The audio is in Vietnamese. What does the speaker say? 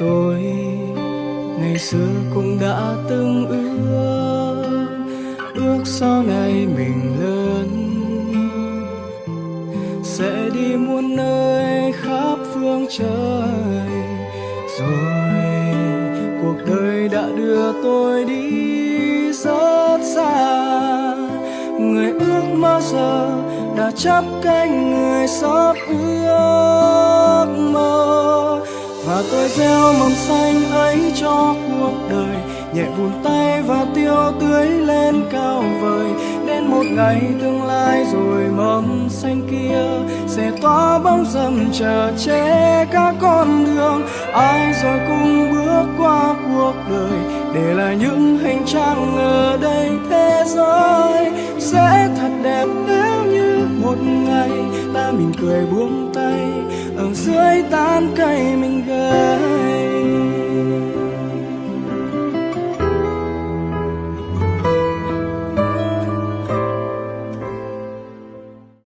tôi ngày xưa cũng đã từng ước sau này mình lớn sẽ đi muôn nơi khắp phương trời. Rồi cuộc đời đã đưa tôi đi rất xa, người ước mơ giờ đã chắp cánh người xót ước mơ. Và tôi gieo mầm xanh ấy cho cuộc đời, nhẹ vùn tay và tiêu tưới lên cao vời. Đến một ngày tương lai rồi mầm xanh kia sẽ tỏa bóng râm chờ che các con đường. Ai rồi cùng bước qua cuộc đời, để lại những hành trang ở đây thế giới sẽ thật đẹp nếu như một ngày ta mỉm cười buông tay ở dưới tán cây mình gửi.